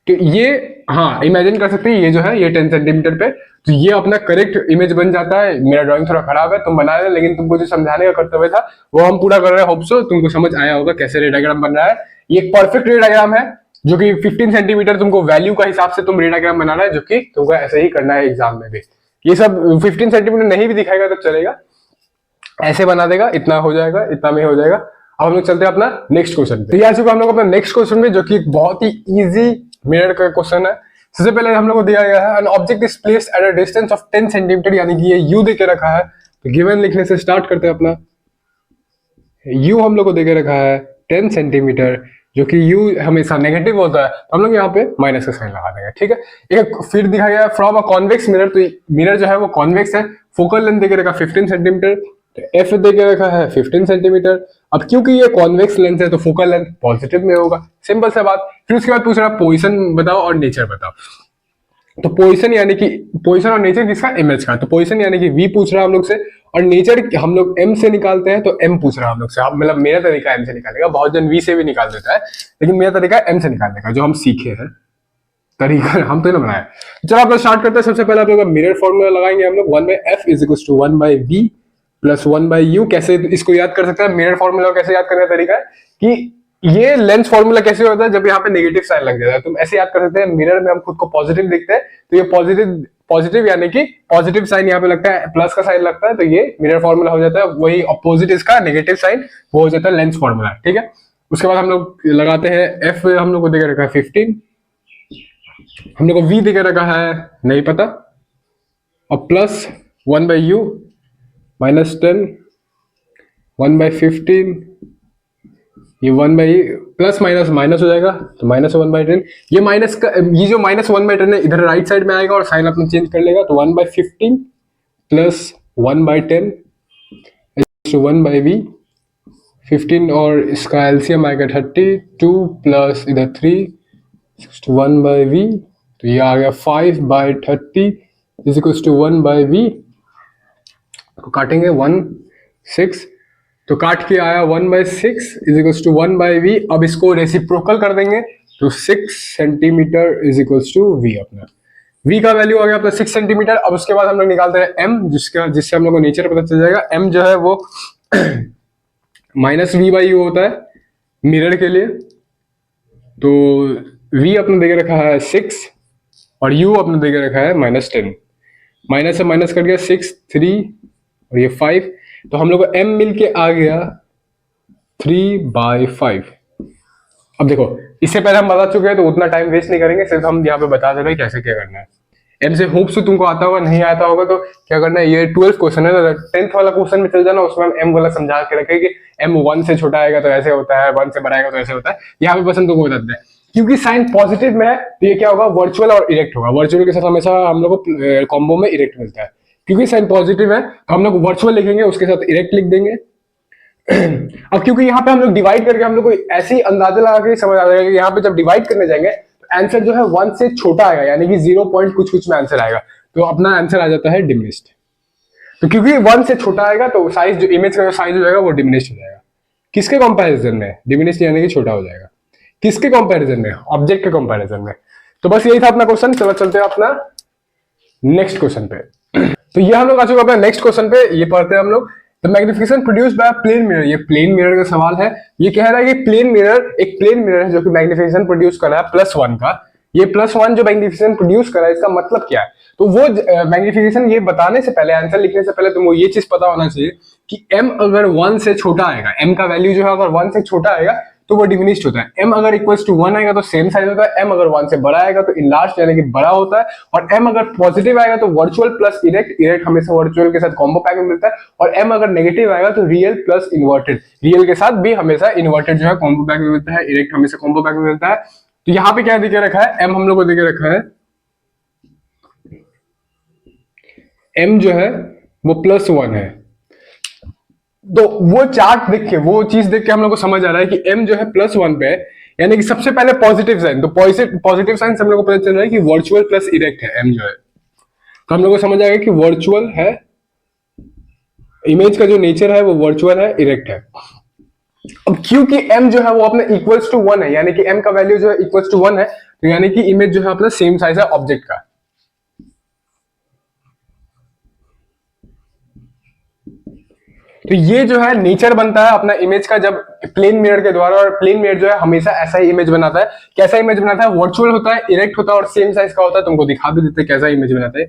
तो ये हाँ इमेजिन कर सकते हैं, ये जो है ये 10 सेंटीमीटर पे, तो ये अपना करेक्ट इमेज बन जाता है। मेरा ड्राइंग थोड़ा खराब है, तुम बना रहे, लेकिन तुमको जो समझाने का कर्तव्य था वो हम पूरा कर रहे हैं। होप सो तुमको समझ आया होगा कैसे रे डायग्राम बन रहा है। ये एक परफेक्ट रे डायग्राम है, जो कि 15 सेंटीमीटर तुमको वैल्यू का हिसाब से तुम रे डायग्राम बनाना है, जो कि तुमको ऐसे ही करना है एग्जाम में भी। ये सब 15 सेंटीमीटर नहीं भी दिखाएगा तो चलेगा, ऐसे बना देगा, इतना हो जाएगा, इतना में हो जाएगा। अब हम लोग चलते हैं अपना नेक्स्ट क्वेश्चन पे। तो आ चुका हम लोग अपना नेक्स्ट क्वेश्चन में, जो कि बहुत ही इजी मिरर का क्वेश्चन है। सबसे पहले हम लोग को दिया गया है, an object is placed at a distance of 10 centimetre, यानी कि ये यू देके रखा है। तो गिवन लिखने से स्टार्ट करते हैं अपना। यू हम लोग को देके रखा है 10 सेंटीमीटर, जो कि यू हमेशा नेगेटिव होता है, तो हम लोग यहाँ पे माइनस का साइन लगा देंगे। ठीक है, एक फिर दिखाया गया फ्रॉम अ कॉन्वेक्स मिरर, तो मिरर जो है वो कॉन्वेक्स है, फोकल लेंथ देके रखा 15 सेंटीमीटर, तो एफ देके रखा है 15 सेंटीमीटर। अब क्योंकि ये कॉन्वेक्स लेंस है तो फोकल लेंथ पॉजिटिव में होगा, सिंपल सा बात। फिर उसके बाद पूछ रहा पोजीशन बताओ और नेचर बताओ। तो पोजीशन यानी कि पोजीशन और नेचर किसका, इमेज का। तो पोजीशन यानी कि वी पूछ रहा है हम लोग से, और नेचर हम लोग एम से निकालते हैं, तो एम पूछ रहा है हम लोग से। मतलब मेरा तरीका एम से निकालेगा, बहुत जन वी से भी निकाल देता है, लेकिन मेरा तरीका एम से निकालने का, जो हम सीखे हैं तरीका, हम तो ना बनाया। चलो आप लोग स्टार्ट करते हैं। सबसे पहले आप लोग मिरर फॉर्मूला लगाएंगे हम लोग, 1/f is equal to 1/v plus 1/u। कैसे इसको याद कर सकते हैं, मिरर फॉर्मूला कैसे याद करने का तरीका है कि ये लेंस फॉर्मूला कैसे होता है, जब यहाँ पे नेगेटिव साइन लग जाता है। तुम ऐसे याद कर सकते हैं, मिरर में हम खुद को पॉजिटिव दिखते हैं, तो ये पॉजिटिव यानी कि पॉजिटिव साइन यहाँ पे लगता है, प्लस का साइन लगता है, तो ये मिरर फॉर्मूला हो जाता है। वही अपोजिट इसका नेगेटिव साइन, वो हो जाता है लेंस फॉर्मूला। ठीक है, उसके बाद हम लोग लगाते हैं एफ, हम लोग को देकर रखा है 15, हम लोग को वी देकर रखा है नहीं पता, और प्लस 1/u माइनस 10, 1/15, ये 1 प्लस माइनस माइनस हो जाएगा, तो माइनस 1/10। ये माइनस का, ये जो माइनस 1/10 है इधर राइट साइड में आएगा और साइन अपना चेंज कर लेगा, तो 1/15 प्लस 1/10 1/v 15 और इसका एलसीएम आएगा 30, 2 प्लस इधर 3, 61/v, तो ये आ गया 5/30 इज इक्वल टू 1/v। तो काटेंगे 1 6, तो काट के आया 1/6 इज इक्वल टू 1/v। अब इसको रेसिप्रोकल कर देंगे तो 6 centimetre is equal to v। अपना v का वैल्यू आ गया अपना 6 सेंटीमीटर। अब उसके बाद हम लोग निकालते हैं m, जिससे हम लोग को नेचर पता चल जाएगा। m जो है वो -v/u होता है मिरर के लिए। तो v अपने दे के रखा है 6 और u अपने दे के रखा है -10। माइनस से माइनस कट गया 6, 3 और ये 5, तो हम लोग को m मिल के आ गया 3/5। अब देखो इससे पहले हम बता चुके हैं तो उतना टाइम वेस्ट नहीं करेंगे, सिर्फ हम यहाँ पे बता दे रहे हैं कैसे क्या करना है। m से होप से तुमको आता होगा, नहीं आता होगा तो क्या करना है, ये 12th क्वेश्चन है ना, 10th वाला क्वेश्चन में चल जाना, उसमें हम m वाला समझा के रखे कि m 1 से छोटा आएगा तो ऐसे होता है, 1 से बड़ा आएगा तो ऐसे होता है। यहाँ पे बस हम तुमको बताते हैं क्योंकि साइन पॉजिटिव में है तो ये क्या होगा, वर्चुअल और इरेक्ट होगा। वर्चुअल के साथ हमेशा हम लोग को कॉम्बो में इरेक्ट मिलता है। क्योंकि साइन पॉजिटिव है तो हम लोग वर्चुअल लिखेंगे, उसके साथ इरेक्ट लिख देंगे। अब क्योंकि यहाँ पे हम लोग डिवाइड करके हम लोग को ऐसे ही अंदाजा लगा के समझ आ जाएगा कि यहाँ पे जब डिवाइड करने जाएंगे तो आंसर जो है 1 से छोटा आएगा, यानी कि 0 पॉइंट कुछ कुछ में आंसर आएगा, तो अपना आंसर आ जाता है डिमिनिश्ड। तो क्योंकि 1 से छोटा आएगा तो साइज, जो इमेज का जो साइज हो जाएगा वो डिमिनिश्ड हो जाएगा। किसके कंपैरिजन में? डिमिनिश्ड यानी कि छोटा हो जाएगा। किसके कंपैरिजन में? ऑब्जेक्ट के कंपैरिजन में। तो बस यही था अपना क्वेश्चन। चलो चलते हैं अपना नेक्स्ट क्वेश्चन पे। तो ये हम लोग आ चुके अपना नेक्स्ट क्वेश्चन पे। ये पढ़ते हैं हम लोग the magnification produced by plane mirror. ये प्लेन मिरर का सवाल है। ये कह रहा है कि प्लेन मिरर, एक प्लेन मिरर है जो कि मैग्निफिकेशन प्रोड्यूस कर रहा है +1 का। ये +1 जो मैग्निफिकेशन प्रोड्यूस कर रहा है, इसका मतलब क्या है? तो वो मैग्निफिकेशन ये बताने से पहले, आंसर लिखने से पहले तुमको ये चीज पता होना चाहिए कि m अगर 1 से छोटा आएगा, m का वैल्यू जो है अगर 1 से छोटा आएगा तो वो डिमिनिश्ड होता है। m अगर इक्वल्स टू 1 आएगा तो सेम साइज होता है, m अगर 1 से बड़ा आएगा तो इनलार्ज यानी कि बड़ा होता है, और m अगर पॉजिटिव आएगा तो वर्चुअल प्लस इरेक्ट, इरेक्ट हमेशा वर्चुअल के साथ कॉम्बो पैक में मिलता है, और m अगर नेगेटिव आएगा तो रियल प्लस इन्वर्टेड, रियल के साथ भी हमेशा इन्वर्टेड जो है कॉम्बो पैक में मिलता है, इरेक्ट हमेशा कॉम्बो पैक में मिलता है। तो यहाँ पे क्या दिखे रखा है, m हम लोग को दिखे रखा है, m जो है वो +1 है। तो वो चार्ट देख के, वो चीज देख के हम लोग को समझ आ रहा है कि m जो है +1 पे है, यानी कि सबसे पहले पॉजिटिव साइन। तो पॉजिटिव साइन से हम लोग को पता चल रहा है कि वर्चुअल प्लस इरेक्ट है m जो है। तो हम लोग को समझ आएगा कि वर्चुअल है, इमेज का जो नेचर है वो वर्चुअल है, इरेक्ट है। अब क्योंकि m जो है वो अपने इक्वल्स टू 1 है, यानी कि m का वैल्यू जो है इक्वल्स टू 1 है, तो यानी कि इमेज जो है अपना सेम साइज है ऑब्जेक्ट का। तो ये जो है नेचर बनता है अपना इमेज का जब प्लेन मिरर के द्वारा, और प्लेन मिरर जो है हमेशा ऐसा ही इमेज बनाता है। कैसा इमेज बनाता है? वर्चुअल होता है, इरेक्ट होता है और सेम साइज का होता है। तुमको दिखा भी देते हैं कैसा इमेज बनाता है।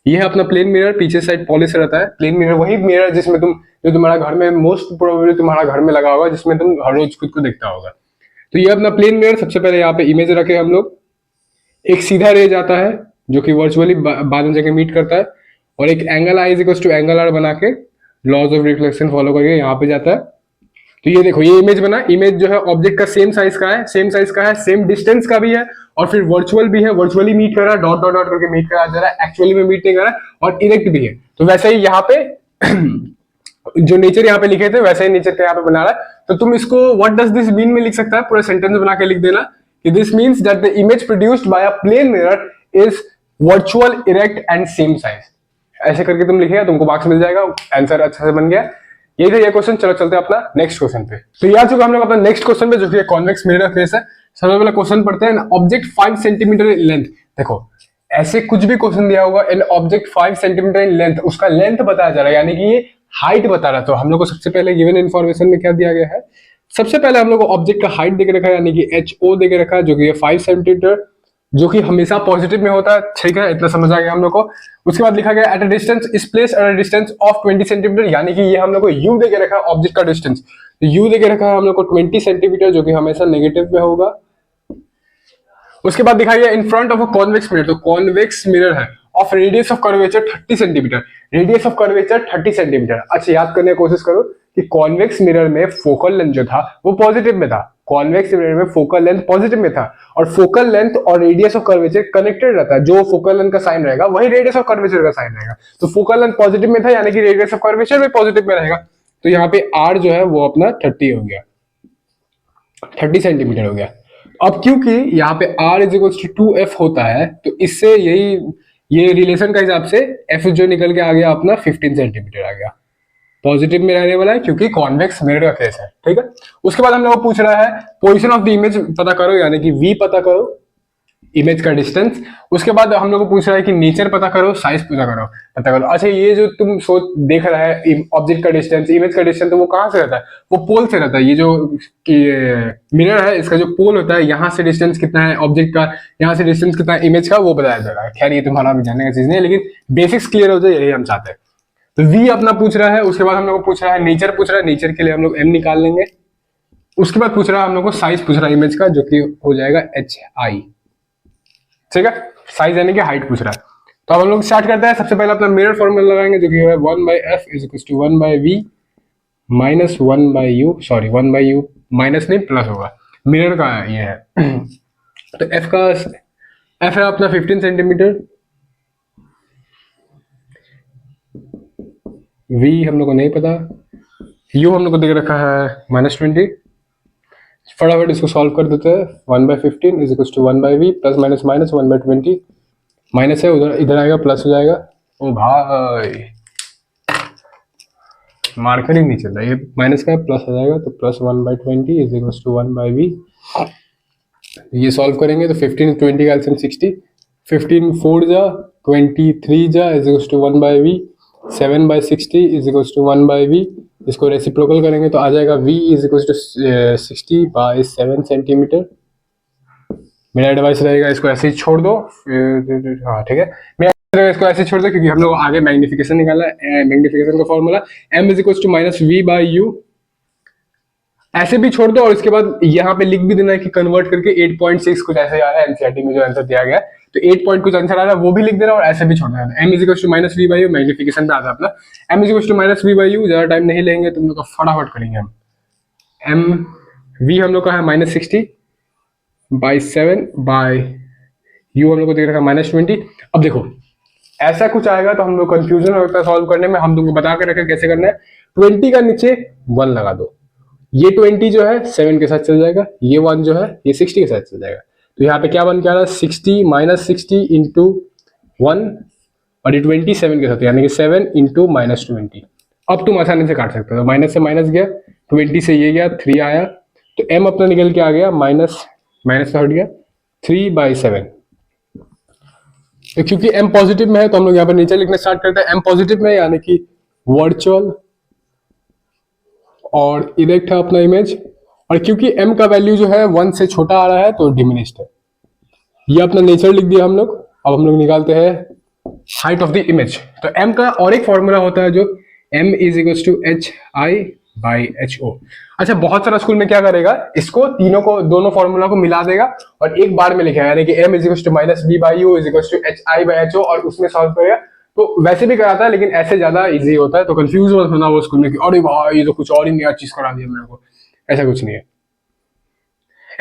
ये है अपना प्लेन मिरर, पीछे साइड पॉलिश रहता है। प्लेन मिरर वही मिरर जिसमें तुम, जो तुम्हारा घर में मोस्ट प्रोबेबली तुम्हारा घर में लगा होगा, जिसमें तुम हर रोज खुद को देखता होगा। तो ये अपना प्लेन मिरर, सबसे पहले यहाँ पे इमेज रखे हम लोग, एक सीधा रेज आता है जो कि वर्चुअली बाद में जाके मीट करता है, और एक angle i equal to angle r बना के लॉज ऑफ रिफ्लेक्शन फॉलो करके यहाँ पे जाता है। तो ये देखो, ये इमेज बना, इमेज जो है ऑब्जेक्ट का सेम साइज का है, सेम साइज का है, सेम डिस्टेंस का भी है, और फिर वर्चुअल भी है, वर्चुअली मीट कर रहा है, डॉट डॉट डॉट करके मीट करा जा रहा है, एक्चुअली में मीट नहीं कर रहा है, और इरेक्ट भी है। तो वैसे ही यहाँ पे जो नेचर यहाँ पे लिखे थे वैसे ही नेचर का यहाँ पे बना रहा है। तो तुम इसको व्हाट डज दिस मीन में लिख सकता है, पूरा सेंटेंस बना के लिख देना कि this means that the image produced by a plane mirror is virtual, erect and same size. ऐसे करके तुम लिखेगा, तुमको मार्क्स मिल जाएगा, आंसर अच्छा से बन गया। यही था ये क्वेश्चन। चलो चलते हैं अपना नेक्स्ट क्वेश्चन पे। तो ये आ चुका हम लोग अपना नेक्स्ट क्वेश्चन पे, जो कि कॉन्वेक्स मिरर का केस है। सबसे पहला क्वेश्चन पढ़ते हैं। Object 5 centimetre in length. देखो ऐसे कुछ भी क्वेश्चन दिया होगा, an object 5 centimetre in length, उसका लेंथ बताया जा रहा है, यानी कि ये हाइट बता रहा है। तो हम लोग को सबसे पहले गिवन इन्फॉर्मेशन में क्या दिया गया है, सबसे पहले हम लोग को ऑब्जेक्ट का हाइट देके रखा है, यानी कि HO देके रखा है, जो कि 5 सेंटीमीटर, जो कि हमेशा पॉजिटिव में होता है। ठीक है, इतना समझ आ गया हम लोग को। उसके बाद लिखा गया at a distance is place at a distance of 20 centimetre, यानी कि ये हम लोग को U देके रखा है ऑब्जेक्ट का डिस्टेंस। तो U देके रखा है हम लोग को 20 सेंटीमीटर, जो कि हमेशा नेगेटिव में होगा। उसके बाद दिखाया गया in front of a convex mirror. तो कॉन्वेक्स मिरर है of radius of curvature 30 centimetre, radius of curvature 30 centimetre. अच्छा, याद करने की कोशिश करो कि कॉन्वेक्स मिरर में फोकल लेंथ जो था वो पॉजिटिव में था। कॉन्वेक्स मिरर में फोकल लेंथ पॉजिटिव में था, और फोकल लेंथ और रेडियस ऑफ कर्वेचर कनेक्टेड रहता है। जो फोकल लेंथ का साइन रहेगा वही रेडियस ऑफ कर्वेचर का साइन रहेगा। तो फोकल लेंथ पॉजिटिव में था, यानी कि रेडियस ऑफ कर्वेचर भी पॉजिटिव में रहेगा। तो यहाँ पे r जो है वो अपना 30 हो गया, 30 सेंटीमीटर हो गया। अब क्योंकि यहाँ पे r is equal to 2f होता है, तो इससे यही ये रिलेशन का हिसाब से f जो निकल के आ गया अपना 15 सेंटीमीटर आ गया, पॉजिटिव में रहने वाला है क्योंकि कॉन्वेक्स मिरर का केस है, ठीक है। उसके बाद हम लोग को पूछ रहा है पोजीशन ऑफ द इमेज पता करो, यानी कि v पता करो, इमेज का डिस्टेंस। उसके बाद हम लोग को पूछ रहा है कि नेचर पता करो, साइज पता करो। अच्छा, ये जो तुम सोच देख रहा है ऑब्जेक्ट का डिस्टेंस, इमेज का डिस्टेंस, तो वो कहाँ से रहता है? वो पोल से रहता है। ये जो मिरर है इसका जो पोल होता है, यहाँ से डिस्टेंस कितना है ऑब्जेक्ट का, यहाँ से डिस्टेंस कितना है इमेज का, वो बताया जा रहा है। खैर ये तुम्हारा भी जानने का चीज नहीं है, लेकिन बेसिक्स क्लियर हो जाए यही हम चाहते हैं। तो v अपना पूछ रहा है, उसके बाद हम लोग को पूछ रहा है नेचर पूछ रहा है, नेचर के लिए हम लोग m निकाल लेंगे। उसके बाद पूछ रहा है हम लोग को साइज पूछ रहा है इमेज का, जो कि हो जाएगा hi, ठीक है। साइज यानी कि हाइट पूछ रहा है। तो अब हम लोग स्टार्ट करते हैं। सबसे पहले अपना मिरर फॉर्मूला लगाएंगे, जो कि है 1/f is equal to 1/v minus 1/u, sorry 1/u minus नहीं प्लस होगा, मिरर का ये है। तो f है अपना 15 सेंटीमीटर, v हम लोग को नहीं पता, u हम लोग को देख रखा है -20। फटाफट इसको सॉल्व कर देते हैं। 1/15 is equal to 1/v plus minus minus 1/20, minus है उधर, इधर आएगा प्लस हो जाएगा। ओ भाई मार्कर ही नहीं चल रहा, ये माइनस का प्लस हो जाएगा, तो plus 1/20 is equal to 1/v। ये सॉल्व करेंगे तो 15 20 का एलसीएम 60, 15 4 जा 23 जा is equal to 1/v, 7/60 is equal to 1/v। इसको रेसिप्रोकल करेंगे तो आ जाएगा v is equal to 60/7 centimetre. मेरा एडवाइस रहेगा इसको ऐसे ही छोड़ दो, हाँ ठीक है, मेरा इसको ऐसे छोड़ दो क्योंकि हम लोग आगे मैग्निफिकेशन निकाला है। मैग्निफिकेशन का formula m is equal to minus v/u, ऐसे भी छोड़ दो और इसके बाद यहाँ पे लिख भी देना है कि कन्वर्ट करके 8.6 कुछ ऐसे आ रहा है एनसीईआरटी में जो आंसर दिया गया है, तो 8 पॉइंट कुछ आंसर आ रहा है वो भी लिख देना और ऐसे भी छोड़ना है। m is equal to minus v/u, magnification पे आता है अपना m is equal to minus v/u। ज्यादा टाइम नहीं लेंगे, तुम लोग का फटाफट करेंगे हम। v हम लोग का है -60/7/u हम लोग को देख रखा है -20। अब देखो ऐसा कुछ आएगा तो हम लोग कंफ्यूजन होता है सॉल्व करने में, हम तुमको बता के रखे कैसे करना है। 20 का नीचे 1 लगा दो, ये 20 जो है 7 के साथ चल जाएगा, ये 1 जो है ये 60 के साथ चल जाएगा। तो यहाँ पे क्या बन के आ रहा है 60 माइनस 60 इंटू 1 और ये 20 7 के साथ, यानी कि 7 इंटू -20। अब तुम आसानी से काट सकते हो, माइनस से माइनस गया, 20 से ये गया 3 आया, तो m अपना निकल के आ गया माइनस से हट गया 3/7। तो क्योंकि m पॉजिटिव में है तो हम लोग यहाँ पर नीचे लिखना स्टार्ट करते हैं। m पॉजिटिव में यानी कि वर्चुअल और इरेक्ट है अपना इमेज, और क्योंकि m का वैल्यू जो है 1 से छोटा आ रहा है तो डिमिनिश्ड है। ये अपना नेचर लिख दिया हम लोग। अब हम लोग निकालते हैं हाइट ऑफ द इमेज। तो m का और एक फॉर्मूला होता है जो m is equal to hi/ho। अच्छा, बहुत सारा स्कूल में क्या करेगा, इसको तीनों को दोनों फॉर्मूला को मिला देगा और एक बार में लिखेगा, यानी कि m is equal to minus v/u is equal to hi/ho और उसमें सॉल्व करेगा। तो वैसे भी कराता है लेकिन ऐसे ज्यादा इजी होता है, तो कंफ्यूज मत होना वो स्कूल में कि अरे भाई ये तो कुछ और ही नया चीज करा दिया मेरे को। ऐसा कुछ नहीं है।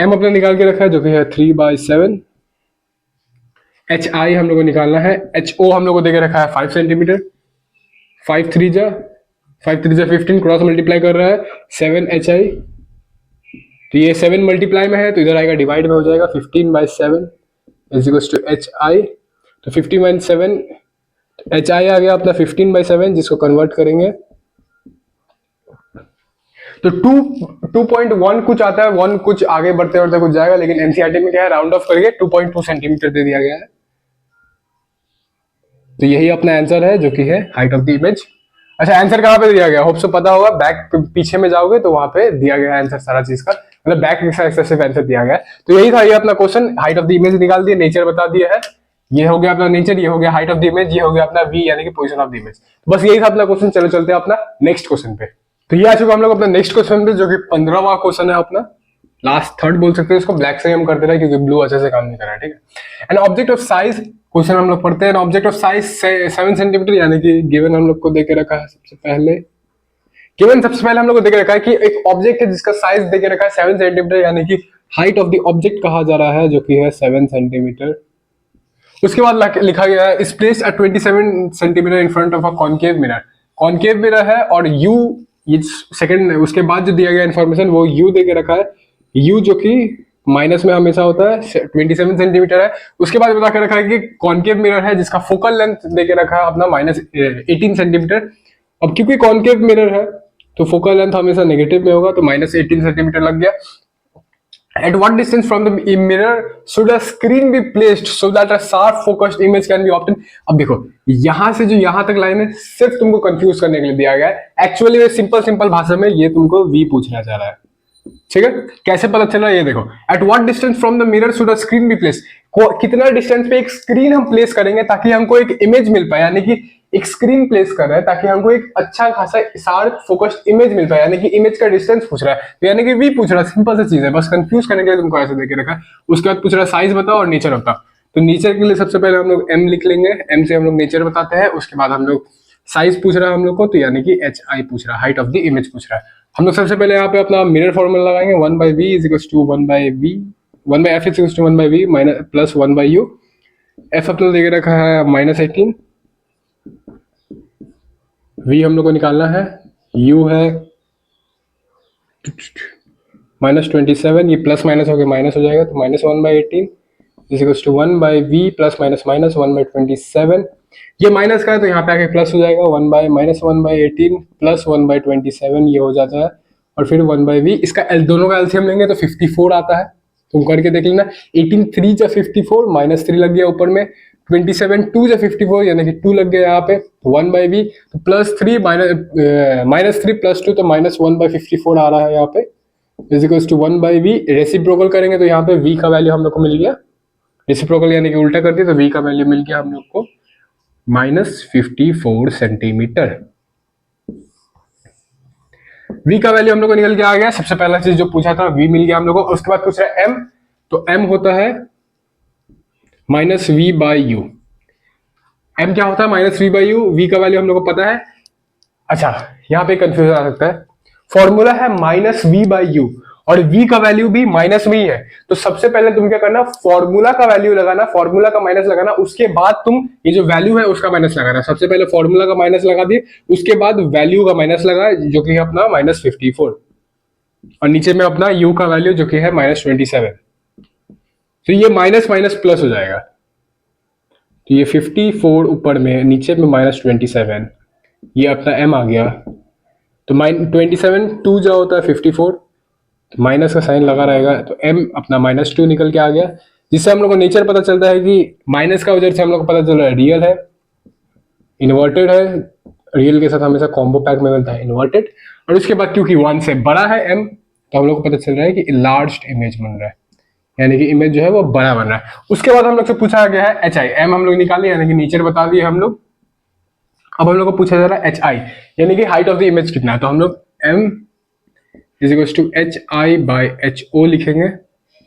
m अपने निकाल के रखा है जो कि है 3/7। hi हम लोग को निकालना है, ho हम लोग को देके रखा है 5 सेंटीमीटर, 5 3 जा 15 क्रॉस मल्टीप्लाई कर रहा है 7 hi, तो ये 7 मल्टीप्लाई में है तो इधर आएगा डिवाइड में हो जाएगा 15/7 इज इक्वल टू hi। तो 15/7 hi आ गया अपना 15/7, जिसको कन्वर्ट करेंगे तो 2.1 कुछ आता है, 1 कुछ आगे बढ़ते बढ़ते कुछ जाएगा, लेकिन एनसीईआरटी में क्या है राउंड ऑफ करके 2.2 सेंटीमीटर दे दिया गया है। तो यही अपना आंसर है जो कि है हाइट ऑफ द इमेज। अच्छा, आंसर कहाँ पे दिया गया, होप सो पता होगा, बैक पीछे में जाओगे तो वहां पे दिया गया आंसर सारा चीज का, मतलब बैक सिर्फ आंसर दिया गया है। तो यही था ये अपना question, height of the image निकाल दिया, नेचर बता दिया है, ये हो गया अपना नेचर, ये हो गया हाइट ऑफ द इमेज, ये हो गया अपना v यानी कि पोजीशन ऑफ द इमेज। बस यही था अपना क्वेश्चन। चलो चलते हैं अपना नेक्स्ट क्वेश्चन पे। तो ये आ चुका हम लोग अपना नेक्स्ट क्वेश्चन पे, जो कि 15वां क्वेश्चन है अपना, लास्ट थर्ड बोल सकते हैं इसको, ब्लैक से हम करते रहे क्योंकि ब्लू अच्छे से काम नहीं कर रहा है, ठीक है। And object of size question हम लोग पढ़ते हैं। ऑब्जेक्ट ऑफ साइज 7 सेंटीमीटर, यानी कि गिवन हम लोग को देके रखा है सबसे पहले हम लोग को देके रखा है कि एक ऑब्जेक्ट है जिसका साइज देके रखा है 7 सेंटीमीटर, यानी कि हाइट ऑफ द ऑब्जेक्ट कहा जा रहा है जो कि है 7 सेंटीमीटर। उसके बाद लिखा गया है is placed at 27 centimetre in front of a concave mirror. Concave mirror है और u ये सेकंड, उसके बाद जो दिया गया इन्फॉर्मेशन वो यू दे के रखा है, यू जो कि माइनस में हमेशा होता है 27 सेंटीमीटर है। उसके बाद बता के रखा है कि कॉनकेव मिरर है जिसका फोकल लेंथ दे के रखा है अपना -18 सेंटीमीटर। अब क्योंकि कॉनकेव मिरर है तो फोकल लेंथ हमेशा नेगेटिव में होगा, तो -18 सेंटीमीटर लग गया। At what distance from the mirror should a screen be placed so that a sharp focused image can be obtained? अब देखो यहां से जो यहां तक लाइन है सिर्फ तुमको कंफ्यूज करने के लिए दिया गया है। एक्चुअली में सिंपल भाषा में ये तुमको V पूछना चाह रहा है, ठीक है। कैसे पता चल रहा है ये देखो, at what distance from the mirror should a screen be place, कितना डिस्टेंस पे एक स्क्रीन हम प्लेस करेंगे ताकि हमको एक इमेज मिल पाए, यानी कि एक स्क्रीन प्लेस कर रहा है ताकि हमको एक अच्छा खासा शार्प फोकस्ड इमेज मिल पाए, यानी कि इमेज का डिस्टेंस पूछ रहा है, तो यानी कि वी पूछ रहा है। सिंपल सी चीज है, बस कंफ्यूज करने के लिए तुमको ऐसे देके रखा है। उसके बाद पूछ रहा है साइज बताओ और नेचर बताओ। तो नेचर के लिए सबसे पहले हम लोग एम लिख लेंगे, एम से हम लोग नेचर बताते हैं। उसके बाद हम लोग साइज पूछ रहा है हम लोग को, तो यानी कि HI पूछ रहा है, हाइट ऑफ द इमेज पूछ रहा है। हम लोग सबसे पहले यहाँ पे अपना मिरर फॉर्मूला लगाएंगे, 1/v is equals to 1/v, 1/f is equals to 1/v minus plus 1/u। f अपना देके रखा है -18, v हम लोग को निकालना है, u है -27, ये प्लस माइनस हो गया माइनस हो जाएगा, तो -1/18 is equals to 1/v plus minus minus 1/27। ये माइनस का है तो यहाँ पे आके प्लस हो जाएगा, 1/-1/18 प्लस 1/27 ये हो जाता है, और फिर 1/v। इसका दोनों का एलसीएम लेंगे तो 54 आता है, तुम करके देख लेना। 18 3 जा 54, -3 लग गया ऊपर में, 27 2 जा 54 यानी कि 2 लग गया यहाँ पे, 1/v तो +3 -3 + 2 तो -1/54 आ रहा है यहाँ पे, is equals to 1/v। Reciprocal करेंगे तो यहाँ पे v का वैल्यू हम लोग को मिल गया, रेसिप्रोकल यानी कि उल्टा कर दिया तो v का वैल्यू मिल गया हम लोग को -54 सेंटीमीटर। v का वैल्यू हम लोग को निकल के आ गया। सबसे पहला चीज जो पूछा था v मिल गया हम लोग को। उसके बाद पूछ रहा है m, तो m होता है -v/u। m क्या होता है? -v/u। v का वैल्यू हम लोग को पता है। अच्छा, यहाँ पे कंफ्यूजन आ सकता है, फॉर्मूला है -v/u और v का वैल्यू भी -v है, तो सबसे पहले तुम क्या करना, फॉर्मूला का वैल्यू लगाना, फॉर्मूला का माइनस लगाना, उसके बाद तुम ये जो वैल्यू है उसका माइनस लगाना। सबसे पहले फॉर्मूला का माइनस लगा दिए, उसके बाद वैल्यू का माइनस लगा जो कि है अपना -54, और नीचे में अपना u का वैल्यू जो कि है -27, तो ये माइनस माइनस प्लस हो जाएगा, तो ये 54 ऊपर में, नीचे में -27, ये अपना m आ गया, तो -27 2 जो होता है 54, माइनस का साइन लगा रहेगा, तो m अपना -2 निकल के आ गया, जिससे हम लोग को नेचर पता चलता है कि माइनस का वजह से हम लोग को पता चल रहा है रियल है, इन्वर्टेड है, रियल के साथ हमेशा कॉम्बो पैक में मिलता है इन्वर्टेड। और उसके बाद क्योंकि 1 से बड़ा है m, तो हम लोग को पता चल रहा है कि लार्ज इमेज बन रहा है, यानी कि इमेज जो है वो बड़ा बन रहा है। उसके बाद हम लोग से पूछा गया है HI, m हम लोग निकाले यानी कि नेचर बता दिए हम लोग। अब हम लोग को पूछा जा रहा है HI यानी कि हाइट ऑफ द इमेज कितना है, तो हम लोग m is equals to HI/HO लिखेंगे।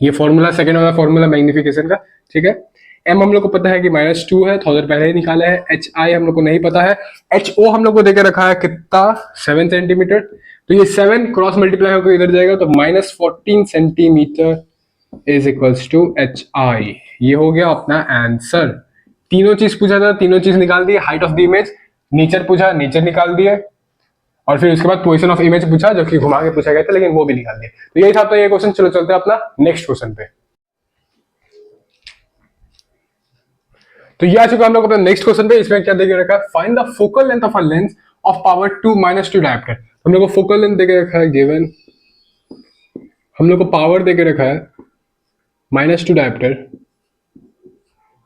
ये फॉर्मूला सेकंड वाला फॉर्मूला मैग्निफिकेशन का, ठीक है। m हम लोग को पता है कि -2 है, 1000 पहले ही निकाला है। HI हम लोग को नहीं पता है। HO हम लोग को देके रखा है कितना, 7 सेंटीमीटर, तो ये 7 क्रॉस मल्टीप्लाई होकर इधर जाएगा, तो -14 centimetre is equals to HI। ये हो गया अपना आंसर। तीनों चीज पूछा था, तीनों चीज निकाल दिए। Height of the image, nature पूछा, नेचर निकाल दिए, और फिर उसके बाद पोजीशन ऑफ इमेज पूछा जो कि घुमा के पूछा गया था, लेकिन वो भी निकाल दिया। तो यही था तो ये क्वेश्चन। चलो चलते हैं अपना नेक्स्ट क्वेश्चन पे। तो ये आ चुका हम लोग अपना नेक्स्ट क्वेश्चन पे। इसमें क्या देके रखा है, find the focal length of a lens of power 2 -2 dioptre. हम लोग को फोकल लेंथ देके रखा है गिवन, हम लोग को पावर देके रखा है -2 डायोप्टर,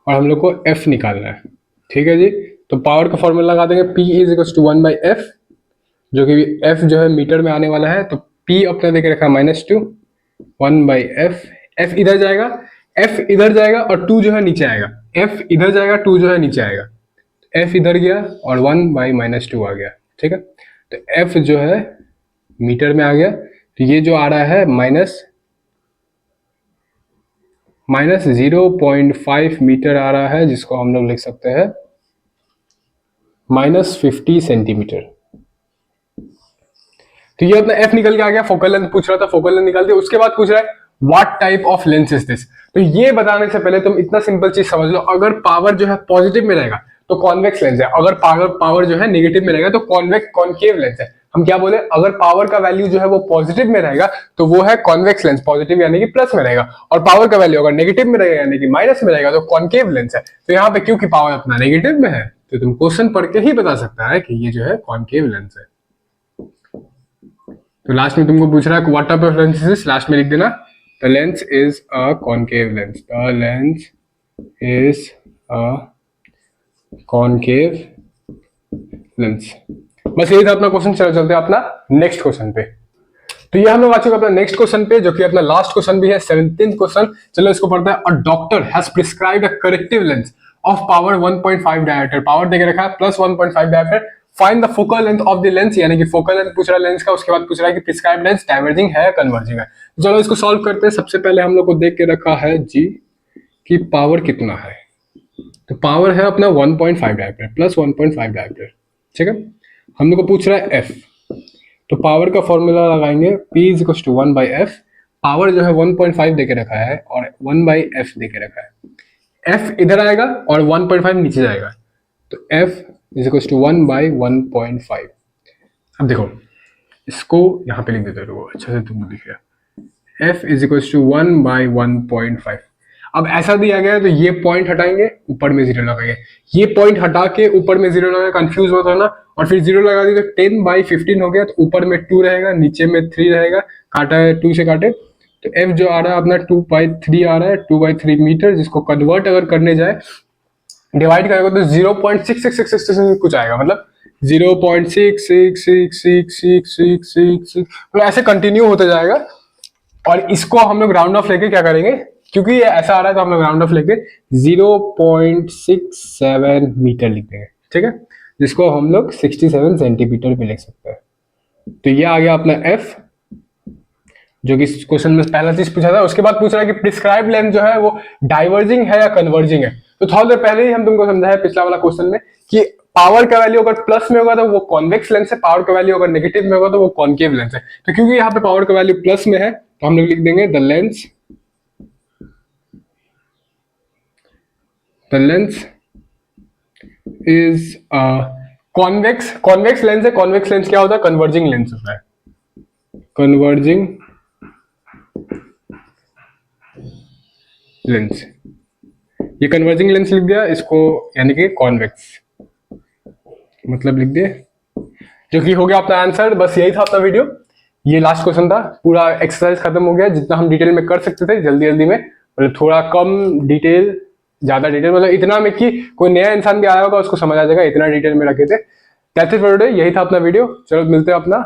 और हम लोग को f निकालना है, ठीक है जी। तो पावर का फॉर्मूला लगा देंगे, P is equal to 1/f, जो कि f जो है मीटर में आने वाला है, तो P अपना देके रखा है -2, 1/f, f इधर जाएगा, f इधर जाएगा और 2 जो है नीचे आएगा, f इधर जाएगा, 2 जो है नीचे आएगा, f इधर गया और 1/-2 आ गया, ठीक है। तो f जो है मीटर में आ गया, तो ये जो आ रहा है -0.5 मीटर आ रहा है, जिसको हम लोग लिख सकते हैं -50 सेंटीमीटर। तो ये अपना f निकल के आ गया। फोकल लेंथ पूछ रहा था, फोकल लेंथ निकाल दिया। उसके बाद पूछ रहा है what type of lens is this. तो ये बताने से पहले तुम इतना सिंपल चीज समझ लो, अगर पावर जो है पॉजिटिव में रहेगा तो कॉन्वेक्स लेंस है, अगर पावर जो है नेगेटिव में रहेगा तो कॉन्वेक्स कॉनकेव लेंस है। हम क्या बोले, अगर पावर का वैल्यू जो है वो पॉजिटिव में रहेगा तो वो है कॉन्वेक्स लेंस, पॉजिटिव यानी कि प्लस में रहेगा, और पावर का वैल्यू अगर नेगेटिव में रहेगा यानी कि माइनस में रहेगा तो कॉनकेव लेंस है। तो यहाँ पे क्योंकि पावर अपना नेगेटिव में है तो तुम क्वेश्चन पढ़ के ही बता सकता है कि ये जो है कॉनकेव लेंस है। तो लास्ट में तुमको पूछ रहा है what type of lens is, last में लिख देना the lens is a concave lens, the lens is a concave lens. बस यही था अपना क्वेश्चन। चलो चलते हैं अपना नेक्स्ट क्वेश्चन पे। तो ये हम लोग आ चुके अपना नेक्स्ट क्वेश्चन पे, जो कि अपना लास्ट क्वेश्चन भी है, 17th क्वेश्चन। चलो इसको पढ़ते हैं। A doctor has prescribed a corrective lens of power 1.5 diameter, power देके रखा है plus 1.5 diameter, find the focal length of the lens, यानी कि फोकल लेंथ पूछ रहा है लेंस का, उसके बाद पूछ रहा है कि प्रिस्क्राइब्ड लेंस डाइवर्जिंग है या कन्वर्जिंग है। चलो इसको सॉल्व करते हैं। सबसे पहले हम लोग को देख के रखा है जी कि पावर कितना है, तो पावर है अपना 1.5 डायमीटर प्लस 1.5 डायमीटर, ठीक है। हम लोग को पूछ रहा है एफ, तो पावर का फॉर्मूला लगाएंगे P is equal to 1 by f. Power जो है 1.5 देके रखा है और 1 बाई एफ देके रखा है। एफ इधर आएगा और 1.5 नीचे जाएगा, तो f is equal to 1 by 1.5। अब देखो इसको यहाँ पे लिख देते हो, अच्छा से तुमको दिख गया। F is equal to 1 by 1.5। अब ऐसा दिया गया है तो ये पॉइंट हटाएंगे, ऊपर में जीरो लगाएंगे, ये पॉइंट हटा के ऊपर में जीरो लगाएंगे, कंफ्यूज मत होना। और फिर जीरो लगा दी तो 10 बाई 15 हो गया, तो ऊपर में 2 रहेगा, नीचे में 3 रहेगा, काटा है 2 से काटे, तो एफ जो आ रहा है अपना 2/3 आ रहा है, 2/3 मीटर, जिसको कन्वर्ट अगर करने जाए डिवाइड करेगा तो 0.6666 कुछ आएगा, मतलब 0.66666666, तो ऐसे कंटिन्यू होते जाएगा। और इसको हम लोग राउंड ऑफ लेके क्या करेंगे, क्योंकि ये ऐसा आ रहा है तो हम लोग राउंड ऑफ लेके 0.67 मीटर लिख देंगे, ठीक है, जिसको हम लोग 67 सेंटीमीटर भी लिख सकते हैं। तो ये आ गया अपना एफ, जो कि क्वेश्चन में पहला चीज पूछा था। उसके बाद पूछ रहा है कि प्रिस्क्राइब लेंथ जो है वो डाइवर्जिंग है या कन्वर्जिंग है। तो थोड़ा देर पहले ही हम तुमको समझाया पिछला वाला क्वेश्चन में कि पावर का वैल्यू अगर प्लस में होगा तो वो कॉन्वेक्स लेंस है, पावर का वैल्यू अगर नेगेटिव में होगा तो वो कॉन्केव लेंस है। तो क्योंकि यहाँ पे पावर का वैल्यू प्लस में है तो हम लोग लिख देंगे the lens is convex. Convex lens है, कॉन्वेक्स लेंस क्या होता है, कन्वर्जिंग लेंस होता है, कन्वर्जिंग लेंस। ये कन्वर्जिंग लेंस लिख दिया इसको, यानी कि कॉन्वेक्स मतलब लिख दिए, जो कि हो गया अपना आंसर। बस यही था अपना वीडियो, ये लास्ट क्वेश्चन था, पूरा एक्सरसाइज खत्म हो गया। जितना हम डिटेल में कर सकते थे जल्दी जल्दी में, मतलब थोड़ा कम डिटेल ज्यादा डिटेल, मतलब इतना में कि कोई नया इंसान भी आया होगा उसको समझ आ जाएगा, इतना डिटेल में रखे थे। दैट्स इट फॉर टुडे, यही था अपना वीडियो। चलो मिलते हैं अपना